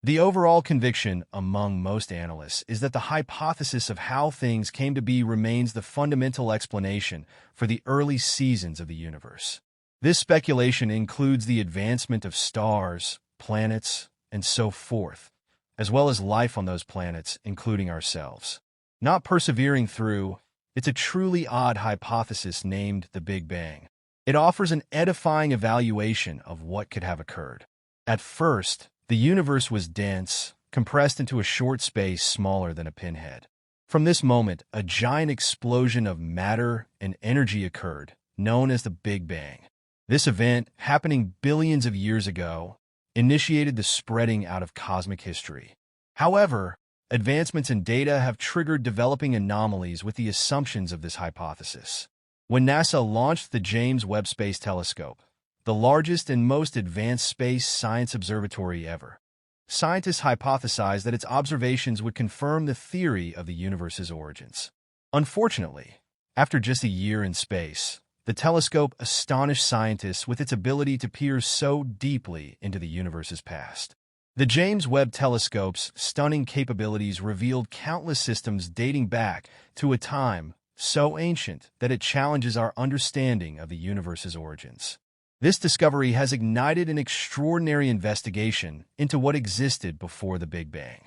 The overall conviction among most analysts is that the hypothesis of how things came to be remains the fundamental explanation for the early seasons of the universe. This speculation includes the advancement of stars, planets, and so forth, as well as life on those planets, including ourselves. Not persevering through, it's a truly odd hypothesis named the Big Bang. It offers an edifying evaluation of what could have occurred. At first, the universe was dense, compressed into a short space smaller than a pinhead. From this moment, a giant explosion of matter and energy occurred, known as the Big Bang. This event, happening billions of years ago, initiated the spreading out of cosmic history. However, advancements in data have triggered developing anomalies with the assumptions of this hypothesis. When NASA launched the James Webb Space Telescope, the largest and most advanced space science observatory ever, scientists hypothesized that its observations would confirm the theory of the universe's origins. Unfortunately, after just a year in space, the telescope astonished scientists with its ability to peer so deeply into the universe's past. The James Webb Telescope's stunning capabilities revealed countless systems dating back to a time so ancient that it challenges our understanding of the universe's origins. This discovery has ignited an extraordinary investigation into what existed before the Big Bang.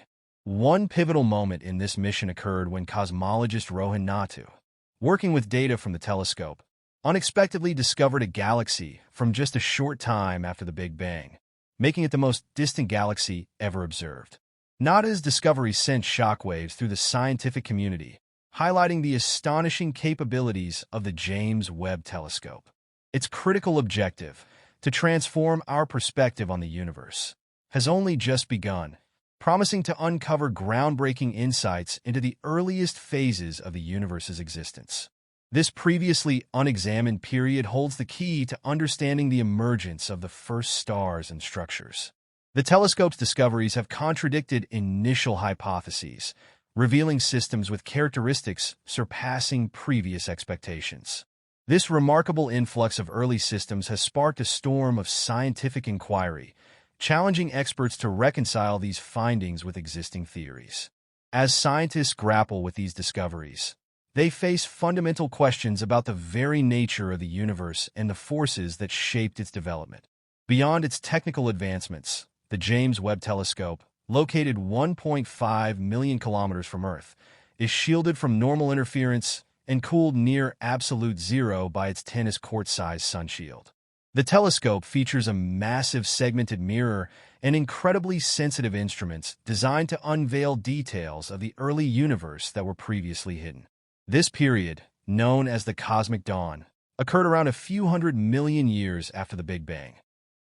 One pivotal moment in this mission occurred when cosmologist Rohan Natu, working with data from the telescope, unexpectedly discovered a galaxy from just a short time after the Big Bang, making it the most distant galaxy ever observed. Nada's discovery sent shockwaves through the scientific community, highlighting the astonishing capabilities of the James Webb Telescope. Its critical objective, to transform our perspective on the universe, has only just begun, promising to uncover groundbreaking insights into the earliest phases of the universe's existence. This previously unexamined period holds the key to understanding the emergence of the first stars and structures. The telescope's discoveries have contradicted initial hypotheses, revealing systems with characteristics surpassing previous expectations. This remarkable influx of early systems has sparked a storm of scientific inquiry, challenging experts to reconcile these findings with existing theories. As scientists grapple with these discoveries, they face fundamental questions about the very nature of the universe and the forces that shaped its development. Beyond its technical advancements, the James Webb Telescope, located 1.5 million kilometers from Earth, is shielded from normal interference and cooled near absolute zero by its tennis court-sized sunshield. The telescope features a massive segmented mirror and incredibly sensitive instruments designed to unveil details of the early universe that were previously hidden. This period, known as the Cosmic Dawn, occurred around a few 100 million years after the Big Bang,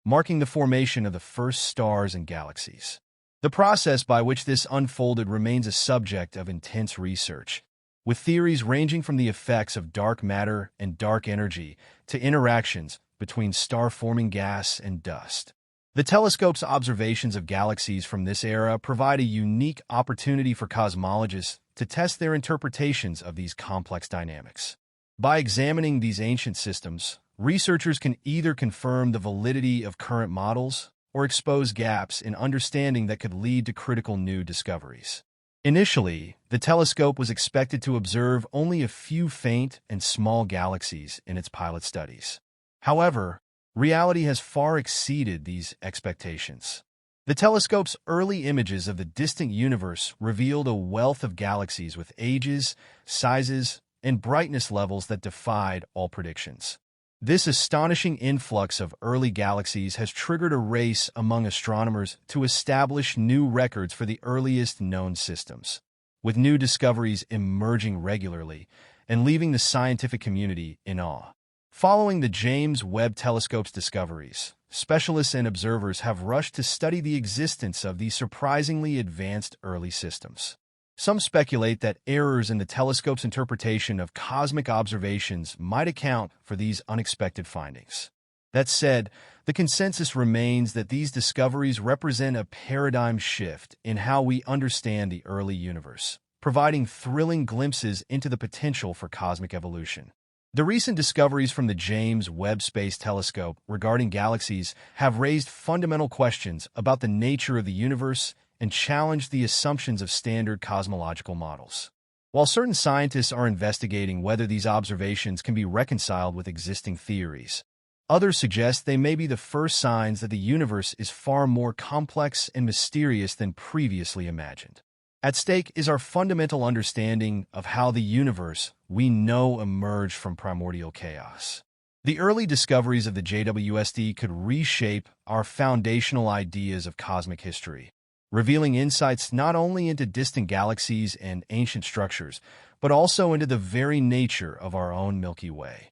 marking the formation of the first stars and galaxies. The process by which this unfolded remains a subject of intense research, with theories ranging from the effects of dark matter and dark energy to interactions between star-forming gas and dust. The telescope's observations of galaxies from this era provide a unique opportunity for cosmologists to test their interpretations of these complex dynamics. By examining these ancient systems, researchers can either confirm the validity of current models or expose gaps in understanding that could lead to critical new discoveries. Initially, the telescope was expected to observe only a few faint and small galaxies in its pilot studies. However, reality has far exceeded these expectations. The telescope's early images of the distant universe revealed a wealth of galaxies with ages, sizes, and brightness levels that defied all predictions. This astonishing influx of early galaxies has triggered a race among astronomers to establish new records for the earliest known systems, with new discoveries emerging regularly and leaving the scientific community in awe. Following the James Webb Telescope's discoveries, specialists and observers have rushed to study the existence of these surprisingly advanced early systems. Some speculate that errors in the telescope's interpretation of cosmic observations might account for these unexpected findings. That said, the consensus remains that these discoveries represent a paradigm shift in how we understand the early universe, providing thrilling glimpses into the potential for cosmic evolution. The recent discoveries from the James Webb Space Telescope regarding galaxies have raised fundamental questions about the nature of the universe and challenged the assumptions of standard cosmological models. While certain scientists are investigating whether these observations can be reconciled with existing theories, others suggest they may be the first signs that the universe is far more complex and mysterious than previously imagined. At stake is our fundamental understanding of how the universe we know emerged from primordial chaos. The early discoveries of the JWST could reshape our foundational ideas of cosmic history, revealing insights not only into distant galaxies and ancient structures, but also into the very nature of our own Milky Way.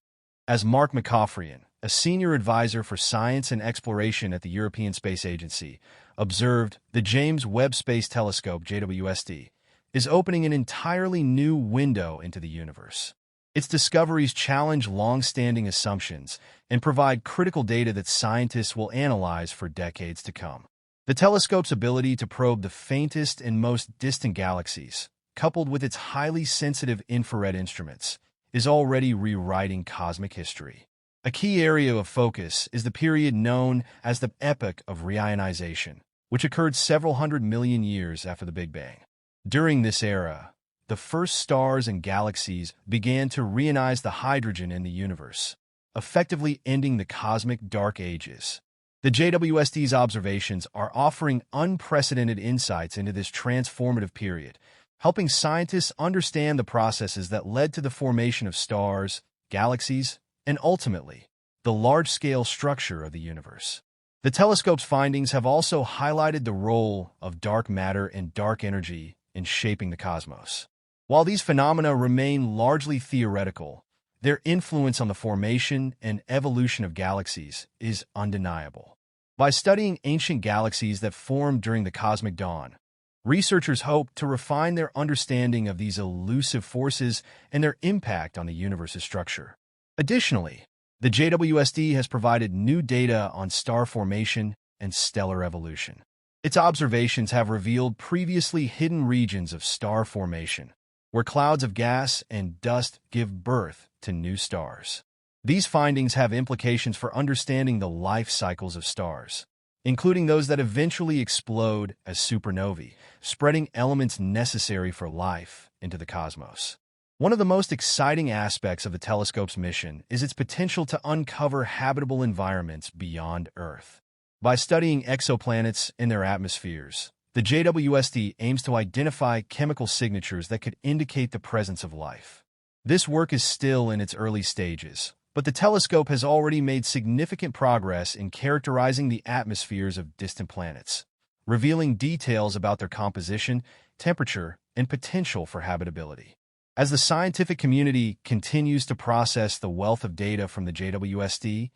As Mark McCaffrian, a senior advisor for science and exploration at the European Space Agency, observed, the James Webb Space Telescope, JWST, is opening an entirely new window into the universe. Its discoveries challenge long-standing assumptions and provide critical data that scientists will analyze for decades to come. The telescope's ability to probe the faintest and most distant galaxies, coupled with its highly sensitive infrared instruments, is already rewriting cosmic history. A key area of focus is the period known as the Epoch of Reionization, which occurred several hundred million years after the Big Bang. During this era, the first stars and galaxies began to reionize the hydrogen in the universe, effectively ending the cosmic dark ages. The JWST's observations are offering unprecedented insights into this transformative period, helping scientists understand the processes that led to the formation of stars, galaxies, and ultimately, the large-scale structure of the universe. The telescope's findings have also highlighted the role of dark matter and dark energy in shaping the cosmos. While these phenomena remain largely theoretical, their influence on the formation and evolution of galaxies is undeniable. By studying ancient galaxies that formed during the cosmic dawn, researchers hope to refine their understanding of these elusive forces and their impact on the universe's structure. Additionally, the JWST has provided new data on star formation and stellar evolution. Its observations have revealed previously hidden regions of star formation, where clouds of gas and dust give birth to new stars. These findings have implications for understanding the life cycles of stars, including those that eventually explode as supernovae, spreading elements necessary for life into the cosmos. One of the most exciting aspects of the telescope's mission is its potential to uncover habitable environments beyond Earth. By studying exoplanets and their atmospheres, the JWST aims to identify chemical signatures that could indicate the presence of life. This work is still in its early stages, but the telescope has already made significant progress in characterizing the atmospheres of distant planets, revealing details about their composition, temperature, and potential for habitability. As the scientific community continues to process the wealth of data from the JWST,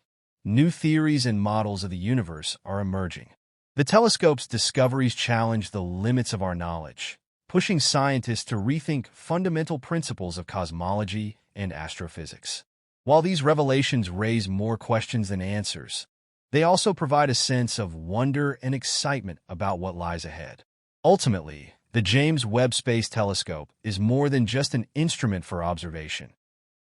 new theories and models of the universe are emerging. The telescope's discoveries challenge the limits of our knowledge, pushing scientists to rethink fundamental principles of cosmology and astrophysics. While these revelations raise more questions than answers, they also provide a sense of wonder and excitement about what lies ahead. Ultimately, the James Webb Space Telescope is more than just an instrument for observation.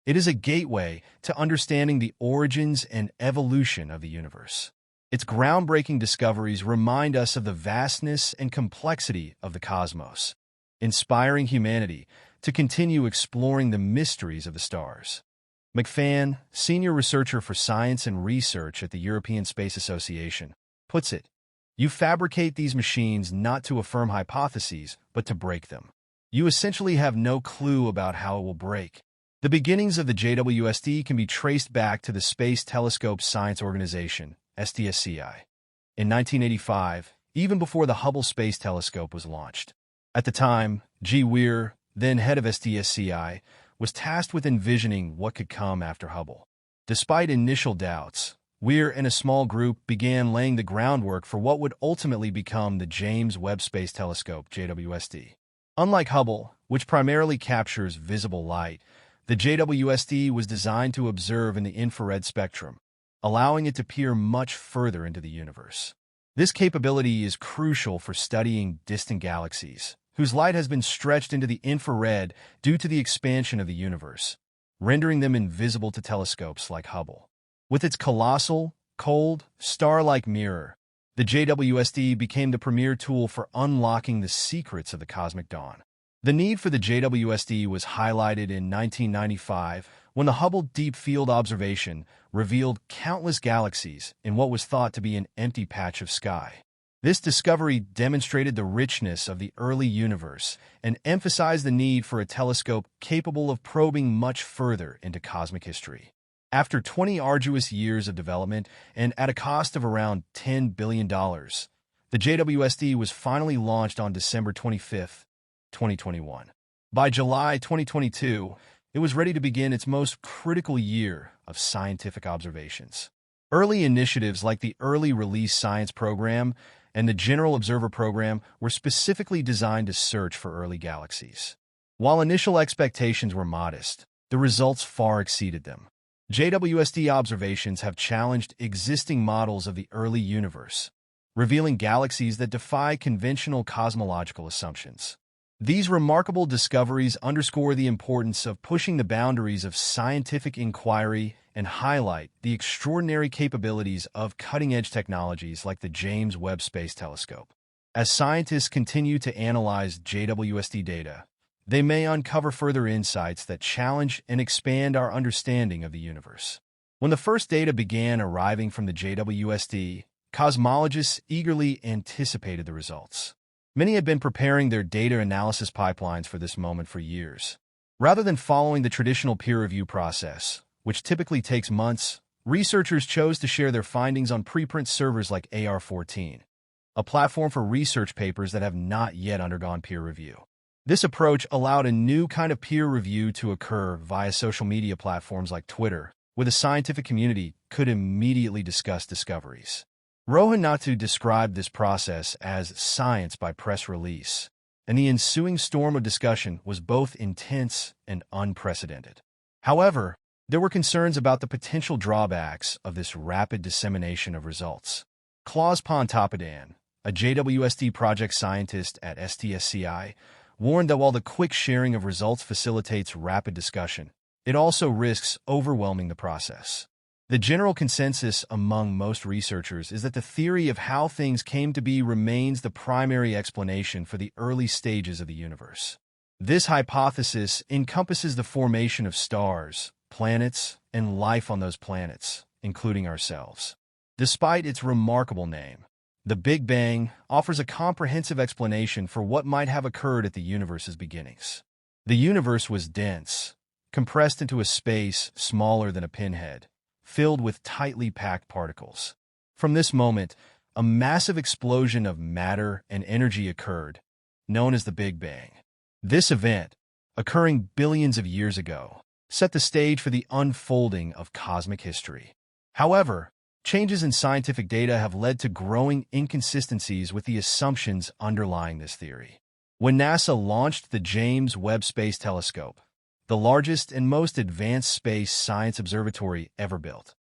It is a gateway to understanding the origins and evolution of the universe. Its groundbreaking discoveries remind us of the vastness and complexity of the cosmos, inspiring humanity to continue exploring the mysteries of the stars. McFan, senior researcher for science and research at the European Space Association, puts it, "You fabricate these machines not to affirm hypotheses, but to break them. You essentially have no clue about how it will break." The beginnings of the JWST can be traced back to the Space Telescope Science Organization, STSCI. In 1985, even before the Hubble Space Telescope was launched. At the time, G. Weir, then head of STSCI, was tasked with envisioning what could come after Hubble. Despite initial doubts, Weir and a small group began laying the groundwork for what would ultimately become the James Webb Space Telescope, JWST. Unlike Hubble, which primarily captures visible light, the JWST was designed to observe in the infrared spectrum, allowing it to peer much further into the universe. This capability is crucial for studying distant galaxies, whose light has been stretched into the infrared due to the expansion of the universe, rendering them invisible to telescopes like Hubble. With its colossal, cold, star-like mirror, the JWST became the premier tool for unlocking the secrets of the cosmic dawn. The need for the JWST was highlighted in 1995 when the Hubble Deep Field Observation revealed countless galaxies in what was thought to be an empty patch of sky. This discovery demonstrated the richness of the early universe and emphasized the need for a telescope capable of probing much further into cosmic history. After 20 arduous years of development and at a cost of around $10 billion, the JWST was finally launched on December 25, 2021. By July 2022, it was ready to begin its most critical year of scientific observations. Early initiatives like the Early Release Science Program and the General Observer Program were specifically designed to search for early galaxies. While initial expectations were modest, the results far exceeded them. JWST observations have challenged existing models of the early universe, revealing galaxies that defy conventional cosmological assumptions. These remarkable discoveries underscore the importance of pushing the boundaries of scientific inquiry and highlight the extraordinary capabilities of cutting-edge technologies like the James Webb Space Telescope. As scientists continue to analyze JWST data, they may uncover further insights that challenge and expand our understanding of the universe. When the first data began arriving from the JWST, cosmologists eagerly anticipated the results. Many had been preparing their data analysis pipelines for this moment for years. Rather than following the traditional peer review process, which typically takes months, researchers chose to share their findings on preprint servers like AR14, a platform for research papers that have not yet undergone peer review. This approach allowed a new kind of peer review to occur via social media platforms like Twitter, where the scientific community could immediately discuss discoveries. Rohan Natu described this process as science by press release, and the ensuing storm of discussion was both intense and unprecedented. However, there were concerns about the potential drawbacks of this rapid dissemination of results. Klaus Pontoppidan, a JWST project scientist at STSCI, warned that while the quick sharing of results facilitates rapid discussion, it also risks overwhelming the process. The general consensus among most researchers is that the theory of how things came to be remains the primary explanation for the early stages of the universe. This hypothesis encompasses the formation of stars, planets, and life on those planets, including ourselves. Despite its remarkable name, the Big Bang offers a comprehensive explanation for what might have occurred at the universe's beginnings. The universe was dense, compressed into a space smaller than a pinhead, filled with tightly packed particles. From this moment, a massive explosion of matter and energy occurred, known as the Big Bang. This event, occurring billions of years ago, set the stage for the unfolding of cosmic history. However, changes in scientific data have led to growing inconsistencies with the assumptions underlying this theory. When NASA launched the James Webb Space Telescope, the largest and most advanced space science observatory ever built,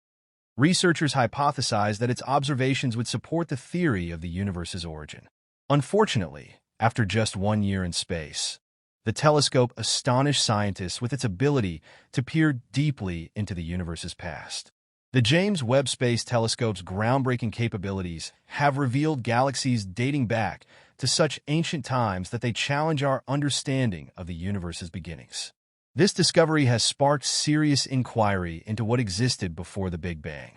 researchers hypothesized that its observations would support the theory of the universe's origin. Unfortunately, after just 1 year in space, the telescope astonished scientists with its ability to peer deeply into the universe's past. The James Webb Space Telescope's groundbreaking capabilities have revealed galaxies dating back to such ancient times that they challenge our understanding of the universe's beginnings. This discovery has sparked serious inquiry into what existed before the Big Bang.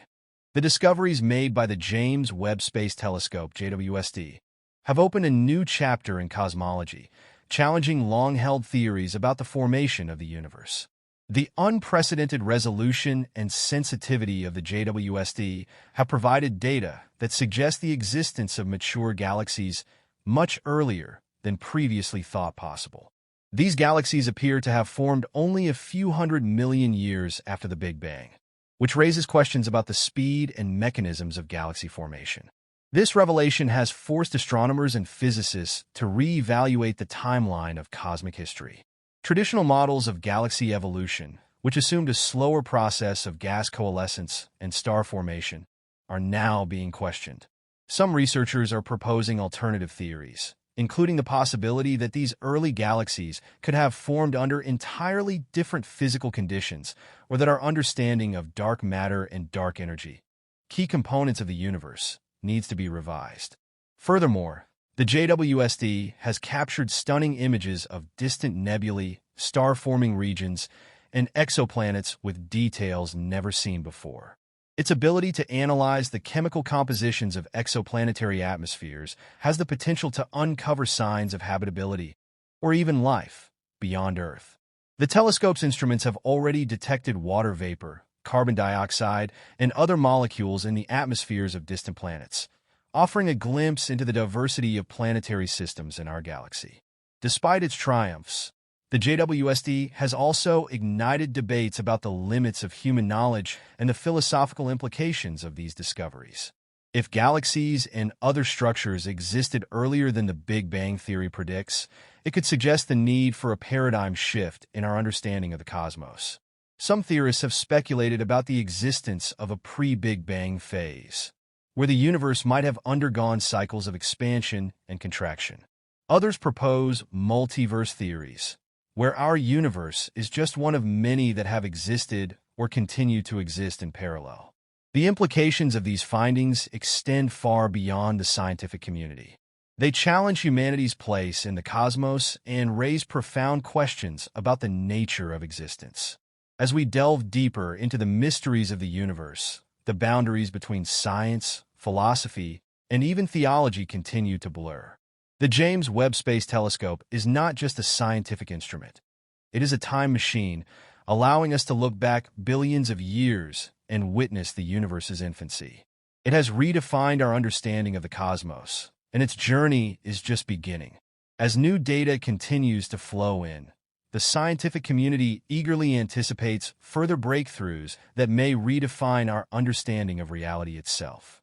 The discoveries made by the James Webb Space Telescope, JWST, have opened a new chapter in cosmology, challenging long-held theories about the formation of the universe. The unprecedented resolution and sensitivity of the JWST have provided data that suggest the existence of mature galaxies much earlier than previously thought possible. These galaxies appear to have formed only a few 100 million years after the Big Bang, which raises questions about the speed and mechanisms of galaxy formation. This revelation has forced astronomers and physicists to re-evaluate the timeline of cosmic history. Traditional models of galaxy evolution, which assumed a slower process of gas coalescence and star formation, are now being questioned. Some researchers are proposing alternative theories, including the possibility that these early galaxies could have formed under entirely different physical conditions, or that our understanding of dark matter and dark energy, key components of the universe, needs to be revised. Furthermore, the JWST has captured stunning images of distant nebulae, star-forming regions, and exoplanets with details never seen before. Its ability to analyze the chemical compositions of exoplanetary atmospheres has the potential to uncover signs of habitability, or even life, beyond Earth. The telescope's instruments have already detected water vapor, carbon dioxide, and other molecules in the atmospheres of distant planets, offering a glimpse into the diversity of planetary systems in our galaxy. Despite its triumphs, the JWST has also ignited debates about the limits of human knowledge and the philosophical implications of these discoveries. If galaxies and other structures existed earlier than the Big Bang theory predicts, it could suggest the need for a paradigm shift in our understanding of the cosmos. Some theorists have speculated about the existence of a pre-Big Bang phase, where the universe might have undergone cycles of expansion and contraction. Others propose multiverse theories, where our universe is just one of many that have existed or continue to exist in parallel. The implications of these findings extend far beyond the scientific community. They challenge humanity's place in the cosmos and raise profound questions about the nature of existence. As we delve deeper into the mysteries of the universe, the boundaries between science, philosophy, and even theology continue to blur. The James Webb Space Telescope is not just a scientific instrument. It is a time machine, allowing us to look back billions of years and witness the universe's infancy. It has redefined our understanding of the cosmos, and its journey is just beginning. As new data continues to flow in, the scientific community eagerly anticipates further breakthroughs that may redefine our understanding of reality itself.